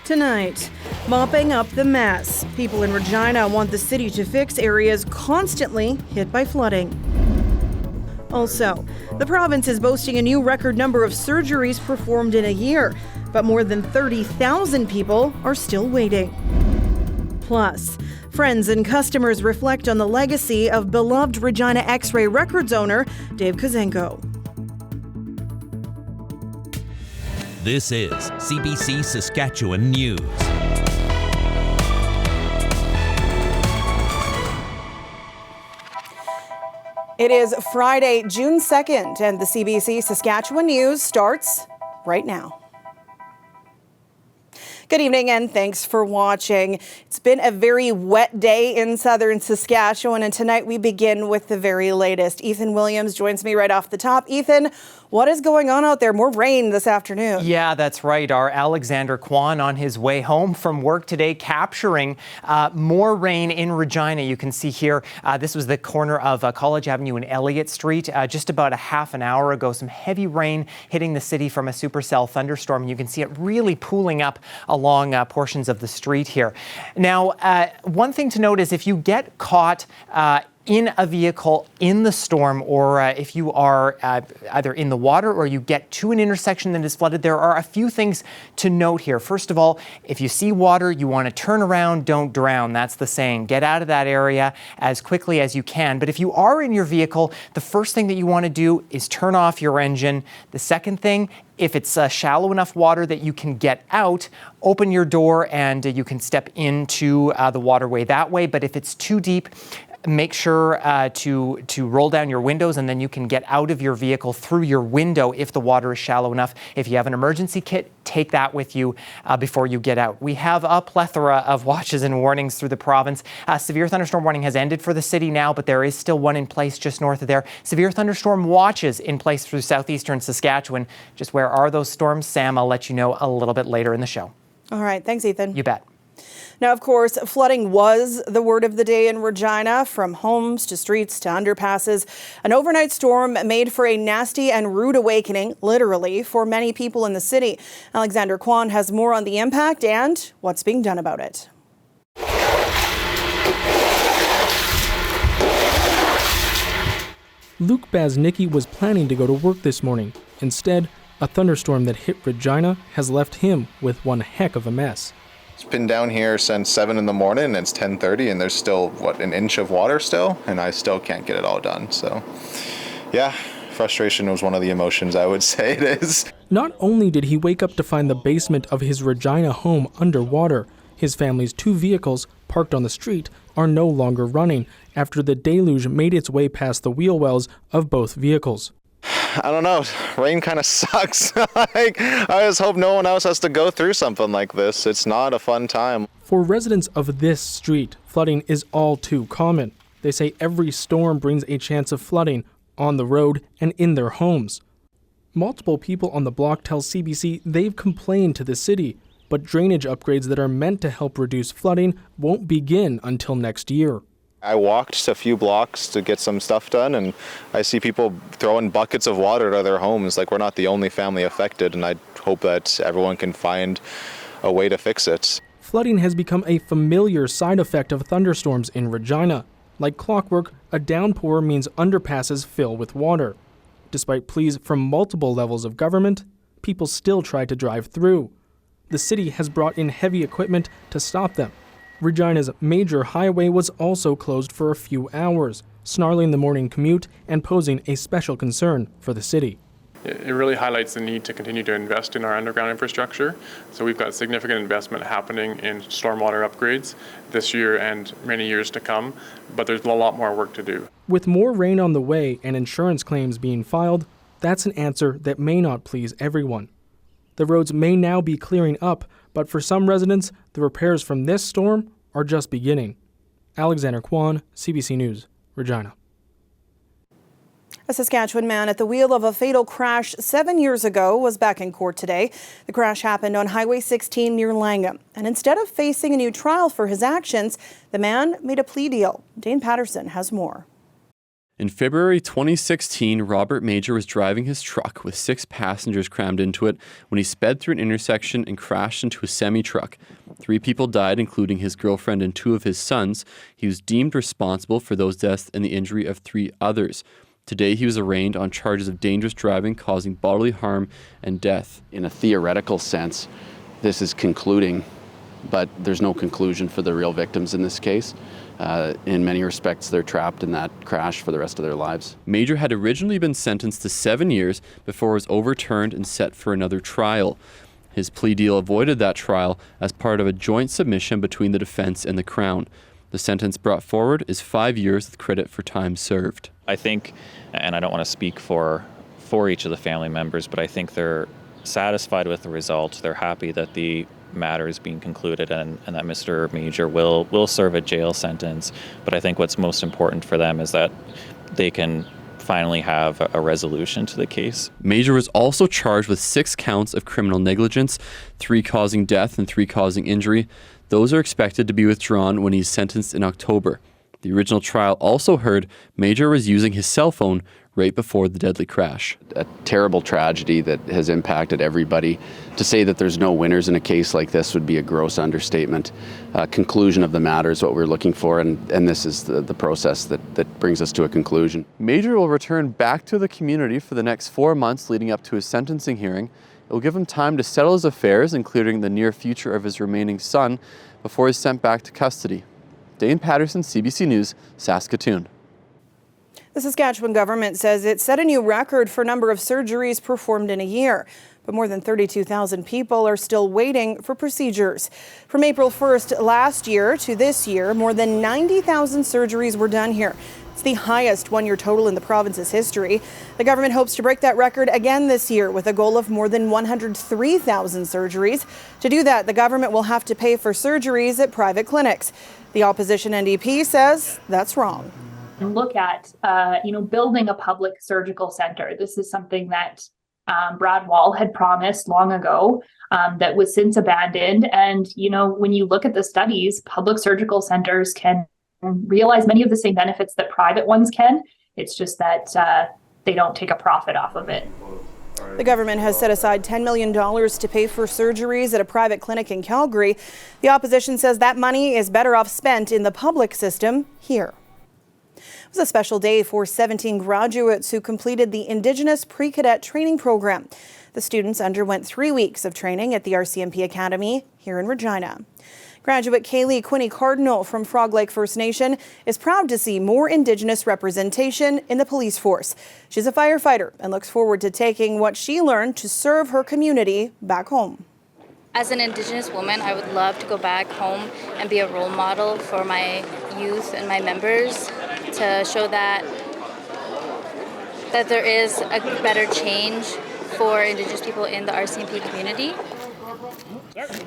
Tonight, mopping up the mess. People in Regina want the city to fix areas constantly hit by flooding. Also, the province is boasting a new record number of surgeries performed in a year, but more than 30,000 people are still waiting. Plus, friends and customers reflect on the legacy of beloved Regina X-Ray Records owner Dave Kozenko. This is CBC Saskatchewan News. It is Friday, June 2nd, and the CBC Saskatchewan News starts right now. Good evening and thanks for watching. It's been a very wet day in southern Saskatchewan, and tonight we begin with the very latest. Ethan Williams joins me right off the top. Ethan, what is going on out there? More rain this afternoon. Yeah, that's right. Our Alexander Kwan on his way home from work today capturing more rain in Regina. You can see here, this was the corner of College Avenue and Elliott Street just about a half an hour ago. Some heavy rain hitting the city from a supercell thunderstorm. You can see it really pooling up along portions of the street here. Now, one thing to note is if you get caught in a vehicle in the storm, or if you are either in the water or you get to an intersection that is flooded, there are a few things to note here. First of all, if you see water, you want to turn around, don't drown. That's the saying. Get out of that area as quickly as you can. But if you are in your vehicle, the first thing that you want to do is turn off your engine. The second thing, if it's shallow enough water that you can get out, open your door and you can step into the waterway that way. But if it's too deep, make sure to roll down your windows, and then you can get out of your vehicle through your window if the water is shallow enough. If you have an emergency kit, take that with you before you get out. We have a plethora of watches and warnings through the province. Severe thunderstorm warning has ended for the city now, but there is still one in place just north of there. Severe thunderstorm watches in place through southeastern Saskatchewan. Just where are those storms? Sam, I'll let you know a little bit later in the show. All right. Thanks, Ethan. You bet. Now, of course, flooding was the word of the day in Regina, from homes to streets to underpasses. An overnight storm made for a nasty and rude awakening, literally, for many people in the city. Alexander Kwan has more on the impact and what's being done about it. Luke Baznicki was planning to go to work this morning. Instead, a thunderstorm that hit Regina has left him with one heck of a mess. It's been down here since 7 in the morning, and it's 10:30, and there's still, an inch of water still, and I still can't get it all done. So, yeah, frustration was one of the emotions, I would say it is. Not only did he wake up to find the basement of his Regina home underwater, his family's 2 vehicles parked on the street are no longer running after the deluge made its way past the wheel wells of both vehicles. I don't know, rain kind of sucks. I just hope no one else has to go through something like this. It's not a fun time. For residents of this street, flooding is all too common. They say every storm brings a chance of flooding on the road and in their homes. Multiple people on the block tell CBC they've complained to the city, but drainage upgrades that are meant to help reduce flooding won't begin until next year. I walked a few blocks to get some stuff done, and I see people throwing buckets of water to their homes. Like, we're not the only family affected, and I hope that everyone can find a way to fix it. Flooding has become a familiar side effect of thunderstorms in Regina. Like clockwork, a downpour means underpasses fill with water. Despite pleas from multiple levels of government, people still try to drive through. The city has brought in heavy equipment to stop them. Regina's major highway was also closed for a few hours, snarling the morning commute and posing a special concern for the city. It really highlights the need to continue to invest in our underground infrastructure. So we've got significant investment happening in stormwater upgrades this year and many years to come, but there's a lot more work to do. With more rain on the way and insurance claims being filed, that's an answer that may not please everyone. The roads may now be clearing up, but for some residents, the repairs from this storm are just beginning. Alexander Kwan, CBC News, Regina. A Saskatchewan man at the wheel of a fatal crash 7 years ago was back in court today. The crash happened on Highway 16 near Langham. And instead of facing a new trial for his actions, the man made a plea deal. Dane Patterson has more. In February 2016, Robert Major was driving his truck with 6 passengers crammed into it when he sped through an intersection and crashed into a semi-truck. 3 people died, including his girlfriend and 2 of his sons. He was deemed responsible for those deaths and the injury of 3 others. Today, he was arraigned on charges of dangerous driving, causing bodily harm and death. In a theoretical sense, this is concluding, but there's no conclusion for the real victims in this case. In many respects, they're trapped in that crash for the rest of their lives. Major had originally been sentenced to 7 years before it was overturned and set for another trial. His plea deal avoided that trial as part of a joint submission between the defense and the Crown. The sentence brought forward is 5 years with credit for time served. I think, and I don't want to speak for each of the family members, but I think they're satisfied with the result. They're happy that the matter is being concluded and that Mr. Major will serve a jail sentence. But I think what's most important for them is that they can finally have a resolution to the case. Major was also charged with 6 counts of criminal negligence, 3 causing death and 3 causing injury. Those are expected to be withdrawn when he's sentenced in October. The original trial also heard Major was using his cell phone right before the deadly crash. A terrible tragedy that has impacted everybody. To say that there's no winners in a case like this would be a gross understatement. Conclusion of the matter is what we're looking for, and this is the process that brings us to a conclusion. Major will return back to the community for the next 4 months leading up to his sentencing hearing. It will give him time to settle his affairs, including the near future of his remaining son, before he's sent back to custody. Dane Patterson, CBC News, Saskatoon. The Saskatchewan government says it set a new record for number of surgeries performed in a year, but more than 32,000 people are still waiting for procedures. From April 1st last year to this year, more than 90,000 surgeries were done here. It's the highest one-year total in the province's history. The government hopes to break that record again this year with a goal of more than 103,000 surgeries. To do that, the government will have to pay for surgeries at private clinics. The opposition NDP says that's wrong. And look at, building a public surgical center. This is something that Brad Wall had promised long ago that was since abandoned. And, when you look at the studies, public surgical centers can realize many of the same benefits that private ones can. It's just that they don't take a profit off of it. The government has set aside $10 million to pay for surgeries at a private clinic in Calgary. The opposition says that money is better off spent in the public system here. It was a special day for 17 graduates who completed the Indigenous pre-cadet training program. The students underwent 3 weeks of training at the RCMP Academy here in Regina. Graduate Kaylee Quinney Cardinal from Frog Lake First Nation is proud to see more Indigenous representation in the police force. She's a firefighter and looks forward to taking what she learned to serve her community back home. As an Indigenous woman, I would love to go back home and be a role model for my youth and my members to show that there is a better change for Indigenous people in the RCMP community.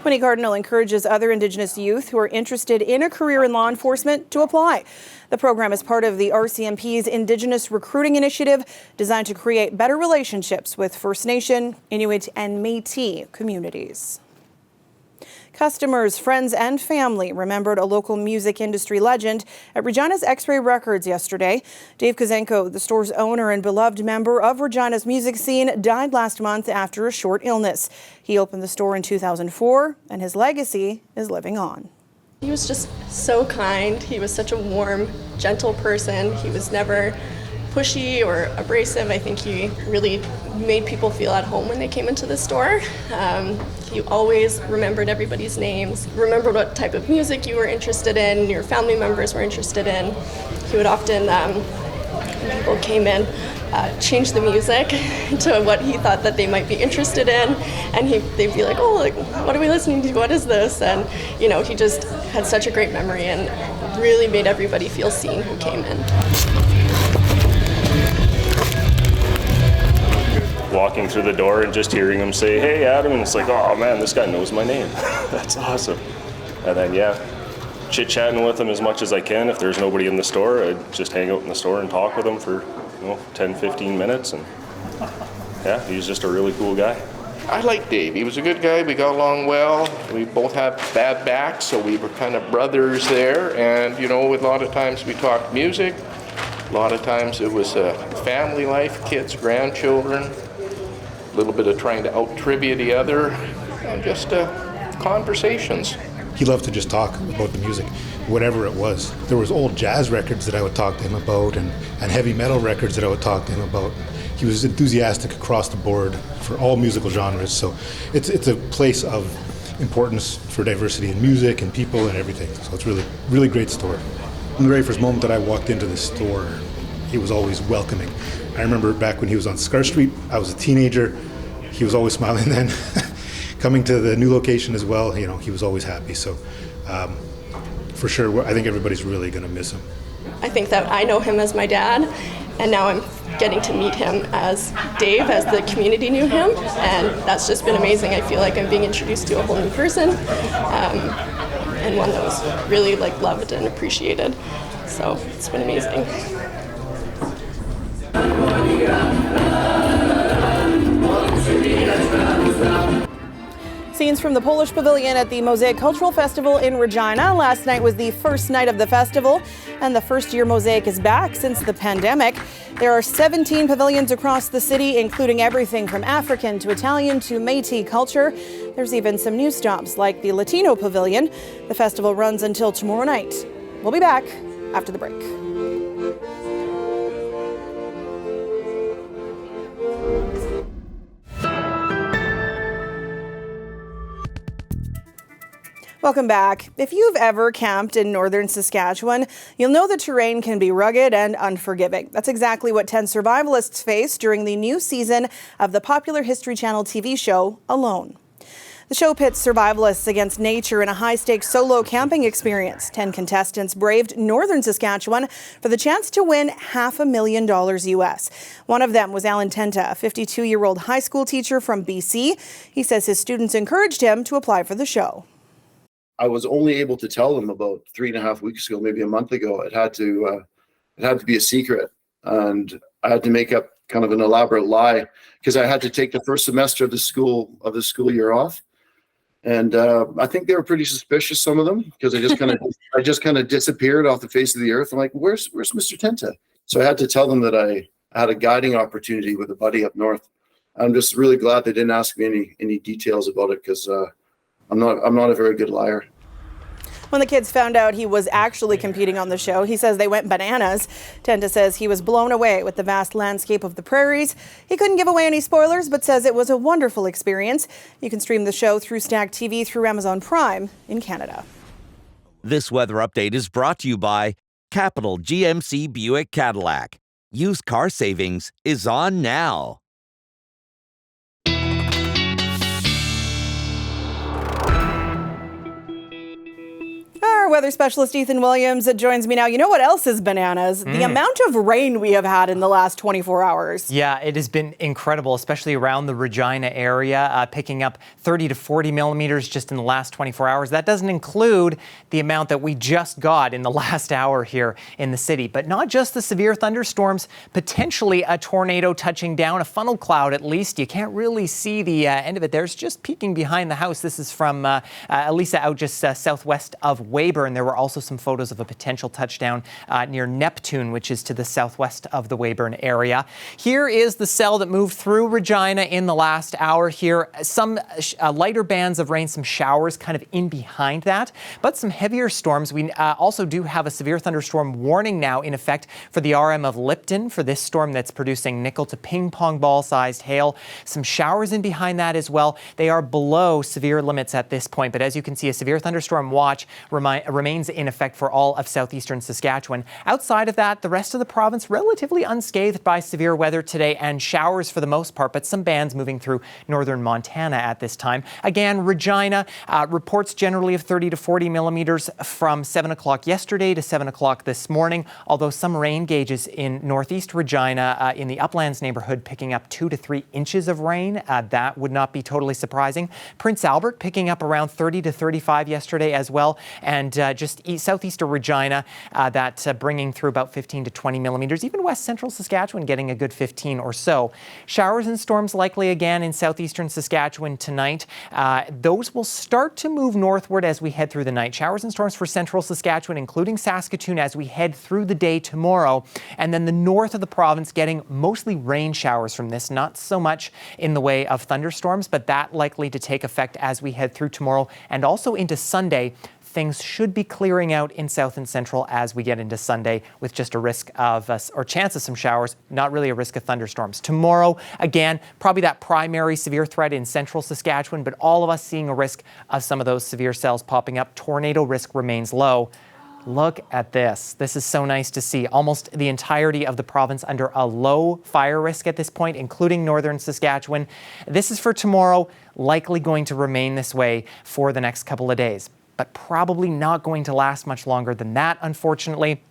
Quinney Cardinal encourages other Indigenous youth who are interested in a career in law enforcement to apply. The program is part of the RCMP's Indigenous Recruiting Initiative, designed to create better relationships with First Nation, Inuit, and Métis communities. Customers, friends, and family remembered a local music industry legend at Regina's X-Ray Records yesterday. Dave Kozenko, the store's owner and beloved member of Regina's music scene, died last month after a short illness. He opened the store in 2004, and his legacy is living on. He was just so kind. He was such a warm, gentle person. He was never pushy or abrasive. I think he really made people feel at home when they came into the store. He always remembered everybody's names, remembered what type of music you were interested in, your family members were interested in. He would often, when people came in, change the music to what he thought that they might be interested in, and they'd be like, oh, like, what are we listening to? What is this? And he just had such a great memory and really made everybody feel seen who came in. Walking through the door and just hearing him say, hey, Adam, and it's like, oh man, this guy knows my name. That's awesome. And then, chit-chatting with him as much as I can. If there's nobody in the store, I'd just hang out in the store and talk with him for 10, 15 minutes. And he was just a really cool guy. I like Dave. He was a good guy. We got along well. We both had bad backs, so we were kind of brothers there. And, a lot of times we talked music. A lot of times it was family life, kids, grandchildren, a little bit of trying to out-trivia the other, and just conversations. He loved to just talk about the music, whatever it was. There was old jazz records that I would talk to him about and heavy metal records that I would talk to him about. He was enthusiastic across the board for all musical genres, so it's a place of importance for diversity in music and people and everything. So it's really, really great store. From the very first moment that I walked into the store, he was always welcoming. I remember back when he was on Scar Street, I was a teenager, he was always smiling then. Coming to the new location as well, you know, he was always happy. So for sure, I think everybody's really gonna miss him. I think that I know him as my dad, and now I'm getting to meet him as Dave, as the community knew him, and that's just been amazing. I feel like I'm being introduced to a whole new person, and one that was really loved and appreciated. So it's been amazing. Scenes from the Polish Pavilion at the Mosaic Cultural Festival in Regina. Last night was the first night of the festival, and the first year Mosaic is back since the pandemic. There are 17 pavilions across the city, including everything from African to Italian to Métis culture. There's even some new stops like the Latino Pavilion. The festival runs until tomorrow night. We'll be back after the break. Welcome back. If you've ever camped in northern Saskatchewan, you'll know the terrain can be rugged and unforgiving. That's exactly what 10 survivalists face during the new season of the popular History Channel TV show, Alone. The show pits survivalists against nature in a high-stakes solo camping experience. 10 contestants braved northern Saskatchewan for the chance to win $500,000 US. One of them was Alan Tenta, a 52-year-old high school teacher from BC. He says his students encouraged him to apply for the show. I was only able to tell them about 3.5 weeks ago, maybe a month ago. It had to be a secret, and I had to make up kind of an elaborate lie because I had to take the first semester of the school year off, and I think they were pretty suspicious, some of them, because I just kind of disappeared off the face of the earth. I'm like, where's Mr. Tenta? So I had to tell them that I had a guiding opportunity with a buddy up north. I'm just really glad they didn't ask me any details about it because. I'm not a very good liar. When the kids found out he was actually competing on the show, he says they went bananas. Tenta says he was blown away with the vast landscape of the prairies. He couldn't give away any spoilers, but says it was a wonderful experience. You can stream the show through Stack TV through Amazon Prime in Canada. This weather update is brought to you by Capital GMC Buick Cadillac. Used car savings is on now. Our weather specialist Ethan Williams joins me now. You know what else is bananas? The amount of rain we have had in the last 24 hours. Yeah, it has been incredible, especially around the Regina area, picking up 30 to 40 millimeters just in the last 24 hours. That doesn't include the amount that we just got in the last hour here in the city. But not just the severe thunderstorms, potentially a tornado touching down, a funnel cloud at least. You can't really see the end of it. There's just peeking behind the house. This is from Elisa out just southwest of Weyburn. There were also some photos of a potential touchdown near Neptune, which is to the southwest of the Weyburn area. Here is the cell that moved through Regina in the last hour here. Some lighter bands of rain, some showers kind of in behind that, but some heavier storms. We also do have a severe thunderstorm warning now in effect for the RM of Lipton for this storm that's producing nickel to ping pong ball sized hail. Some showers in behind that as well. They are below severe limits at this point, but as you can see, a severe thunderstorm watch remains in effect for all of southeastern Saskatchewan. Outside of that, the rest of the province relatively unscathed by severe weather today and showers for the most part, but some bands moving through northern Montana at this time. Again, Regina, reports generally of 30 to 40 millimeters from 7 o'clock yesterday to 7 o'clock this morning, although some rain gauges in northeast Regina in the Uplands neighborhood picking up 2 to 3 inches of rain. That would not be totally surprising. Prince Albert picking up around 30 to 35 yesterday as well, and just southeast of Regina, that bringing through about 15 to 20 millimeters. Even west central Saskatchewan getting a good 15 or so. Showers and storms likely again in southeastern Saskatchewan tonight. Those will start to move northward as we head through the night. Showers and storms for central Saskatchewan, including Saskatoon, as we head through the day tomorrow. And then the north of the province getting mostly rain showers from this, not so much in the way of thunderstorms, but that likely to take effect as we head through tomorrow and also into Sunday. Things should be clearing out in south and central as we get into Sunday, with just a risk of or chance of some showers, not really a risk of thunderstorms. Tomorrow, again, probably that primary severe threat in central Saskatchewan, but all of us seeing a risk of some of those severe cells popping up. Tornado risk remains low. Look at this. This is so nice to see. Almost the entirety of the province under a low fire risk at this point, including northern Saskatchewan. This is for tomorrow, likely going to remain this way for the next couple of days, but probably not going to last much longer than that, unfortunately.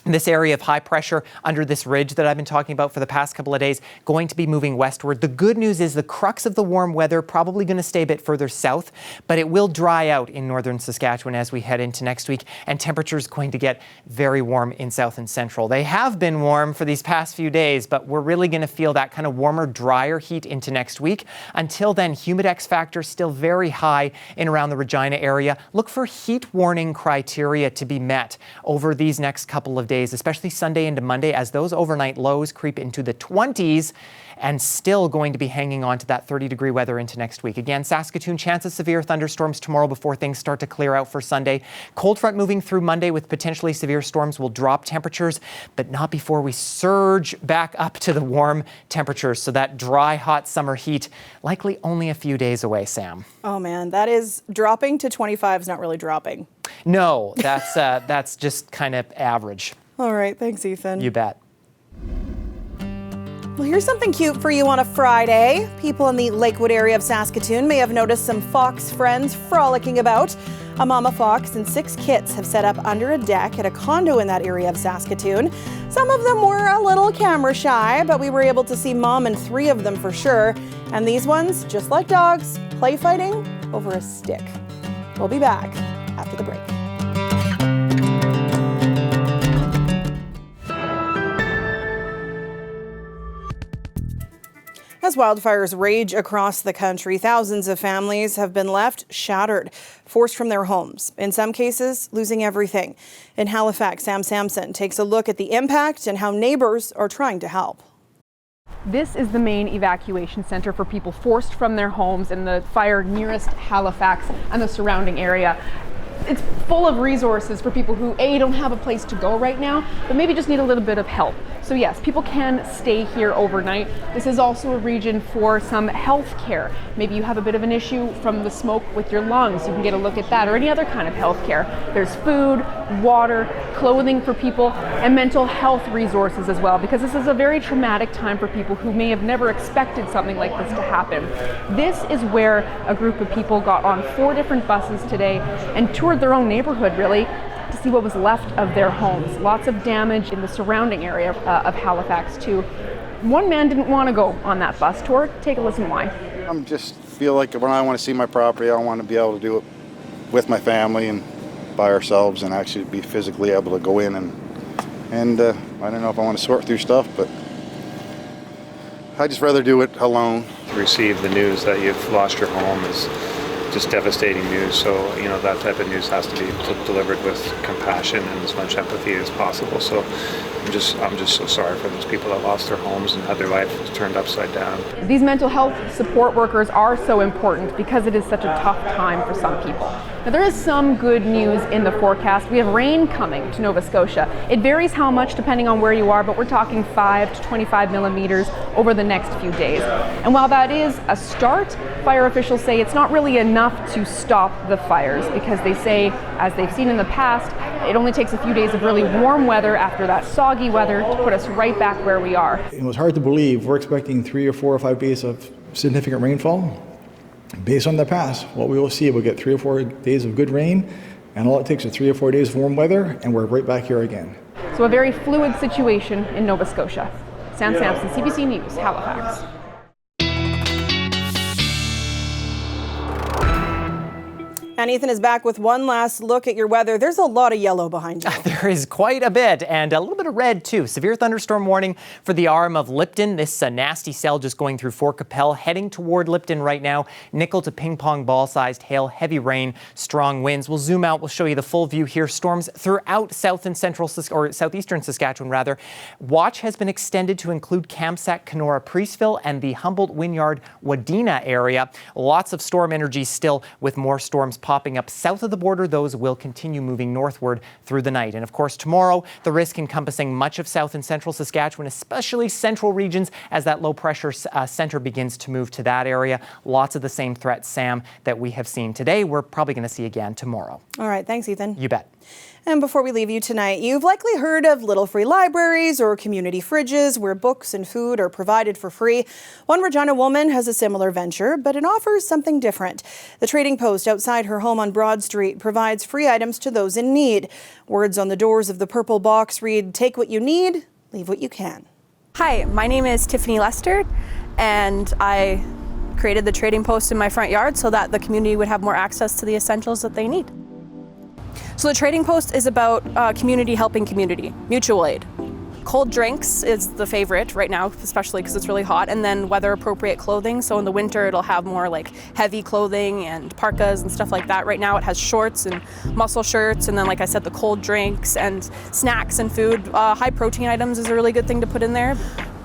This area of high pressure under this ridge that I've been talking about for the past couple of days going to be moving westward. The good news is the crux of the warm weather probably going to stay a bit further south, but it will dry out in northern Saskatchewan as we head into next week, and temperatures going to get very warm in south and central. They have been warm for these past few days, but we're really going to feel that kind of warmer, drier heat into next week. Until then, humidex factor still very high in around the Regina area. Look for heat warning criteria to be met over these next couple of days, especially Sunday into Monday, as those overnight lows creep into the 20s and still going to be hanging on to that 30-degree weather into next week. Again, Saskatoon, chance of severe thunderstorms tomorrow before things start to clear out for Sunday. Cold front moving through Monday with potentially severe storms will drop temperatures, but not before we surge back up to the warm temperatures. So that dry, hot summer heat likely only a few days away, Sam. Oh man, that is dropping to 25 is not really dropping. No, that's just kind of average. All right, thanks, Ethan. You bet. Well, here's something cute for you on a Friday. People in the Lakewood area of Saskatoon may have noticed some fox friends frolicking about. A mama fox and 6 kits have set up under a deck at a condo in that area of Saskatoon. Some of them were a little camera shy, but we were able to see mom and 3 of them for sure. And these ones, just like dogs, play fighting over a stick. We'll be back after the break. As wildfires rage across the country, thousands of families have been left shattered, forced from their homes, in some cases losing everything. In Halifax, Sam Sampson takes a look at the impact and how neighbors are trying to help. This is the main evacuation center for people forced from their homes in the fire nearest Halifax and the surrounding area. It's full of resources for people who, A, don't have a place to go right now, but maybe just need a little bit of help. So yes, people can stay here overnight. This is also a region for some health care. Maybe you have a bit of an issue from the smoke with your lungs. You can get a look at that, or any other kind of health care. There's food, water, clothing for people, and mental health resources as well, because this is a very traumatic time for people who may have never expected something like this to happen. This is where a group of people got on 4 different buses today and toured their own neighborhood, really, to see what was left of their homes. Lots of damage in the surrounding area of Halifax too. One man didn't want to go on that bus tour. Take a listen why. I just feel like when I want to see my property, I want to be able to do it with my family and by ourselves, and actually be physically able to go in and I don't know if I want to sort through stuff, but I'd just rather do it alone. To receive the news that you've lost your home is just devastating news. So, you know, that type of news has to be delivered with compassion and as much empathy as possible. So I'm just so sorry for those people that lost their homes and had their life turned upside down. These mental health support workers are so important because it is such a tough time for some people. Now, there is some good news in the forecast. We have rain coming to Nova Scotia. It varies how much depending on where you are, but we're talking 5 to 25 millimeters over the next few days. And while that is a start, fire officials say it's not really enough to stop the fires, because they say, as they've seen in the past, it only takes a few days of really warm weather after that soggy weather to put us right back where we are. It was hard to believe. We're expecting 3 or 4 or 5 days of significant rainfall. Based on the past, what we will see, we'll get 3 or 4 days of good rain, and all it takes is 3 or 4 days of warm weather, and we're right back here again. So a very fluid situation in Nova Scotia. Sam Sampson, CBC News, Halifax. And Ethan is back with one last look at your weather. There's a lot of yellow behind you. There is quite a bit, and a little bit of red too. Severe thunderstorm warning for the arm of Lipton. This nasty cell just going through Fort Capel, heading toward Lipton right now. Nickel to ping pong ball sized hail, heavy rain, strong winds. We'll zoom out. We'll show you the full view here. Storms throughout south and central or southeastern Saskatchewan rather. Watch has been extended to include Kamsack, Kenora, Priestville, and the Humboldt, Wynyard, Wadena area. Lots of storm energy still, with more storms popping up south of the border. Those will continue moving northward through the night. And of course, tomorrow, the risk encompassing much of south and central Saskatchewan, especially central regions, as that low pressure center begins to move to that area. Lots of the same threats, Sam, that we have seen today, we're probably going to see again tomorrow. All right. Thanks, Ethan. You bet. And before we leave you tonight, you've likely heard of little free libraries or community fridges where books and food are provided for free. One Regina woman has a similar venture, but it offers something different. The Trading Post outside her home on Broad Street provides free items to those in need. Words on the doors of the purple box read, "Take what you need, leave what you can." Hi, my name is Tiffany Lester, and I created the Trading Post in my front yard so that the community would have more access to the essentials that they need. So the Trading Post is about community helping community, mutual aid. Cold drinks is the favorite right now, especially because it's really hot, and then weather appropriate clothing. So in the winter, it'll have more like heavy clothing and parkas and stuff like that. Right now it has shorts and muscle shirts, and then like I said, the cold drinks and snacks and food. High protein items is a really good thing to put in there.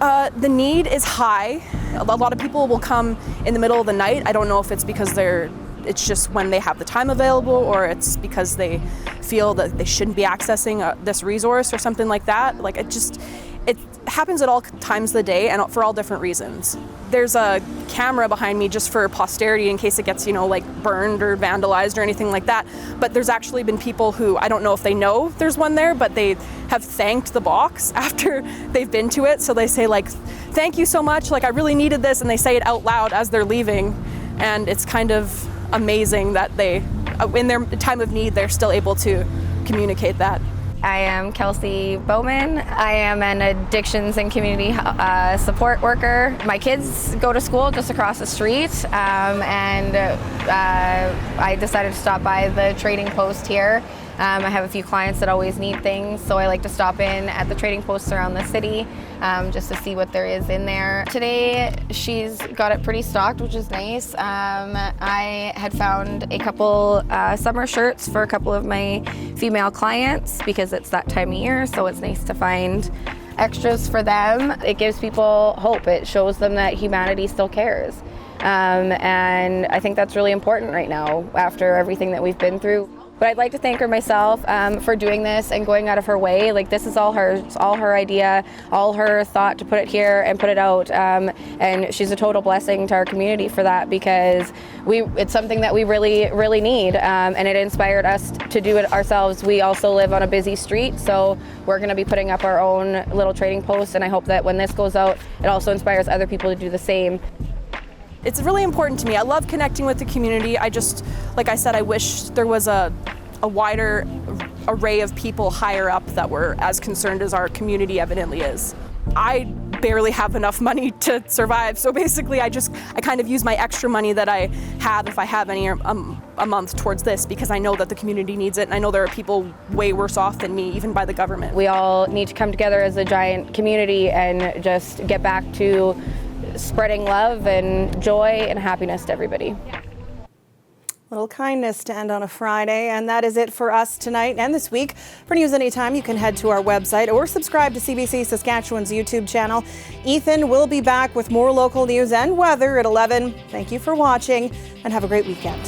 The need is high. A lot of people will come in the middle of the night. I don't know if it's because it's just when they have the time available, or it's because they feel that they shouldn't be accessing this resource or something like that. Like it happens at all times of the day and for all different reasons. There's a camera behind me just for posterity in case it gets, like burned or vandalized or anything like that. But there's actually been people who, I don't know if they know there's one there, but they have thanked the box after they've been to it. So they say like, "Thank you so much, like I really needed this," and they say it out loud as they're leaving. And it's kind of amazing that they, in their time of need, they're still able to communicate that. I am Kelsey Bowman. I am an addictions and community support worker. My kids go to school just across the street, and I decided to stop by the Trading Post here. I have a few clients that always need things, so I like to stop in at the Trading Posts around the city just to see what there is in there. Today, she's got it pretty stocked, which is nice. I had found a couple summer shirts for a couple of my female clients because it's that time of year, so it's nice to find extras for them. It gives people hope. It shows them that humanity still cares. And I think that's really important right now after everything that we've been through. But I'd like to thank her myself for doing this and going out of her way. Like, this is all her idea, all her thought to put it here and put it out. And she's a total blessing to our community for that, because it's something that we really, really need. And it inspired us to do it ourselves. We also live on a busy street, so we're going to be putting up our own little Trading Post. And I hope that when this goes out, it also inspires other people to do the same. It's really important to me. I love connecting with the community. Like I said, I wish there was a wider array of people higher up that were as concerned as our community evidently is. I barely have enough money to survive, so basically I kind of use my extra money that I have, if I have any, a month towards this, because I know that the community needs it, and I know there are people way worse off than me, even by the government. We all need to come together as a giant community and just get back to spreading love and joy and happiness to everybody. Little kindness to end on a Friday, and that is it for us tonight and this week. For news anytime, you can head to our website or subscribe to CBC Saskatchewan's YouTube channel. Ethan will be back with more local news and weather at 11. Thank you for watching, and have a great weekend.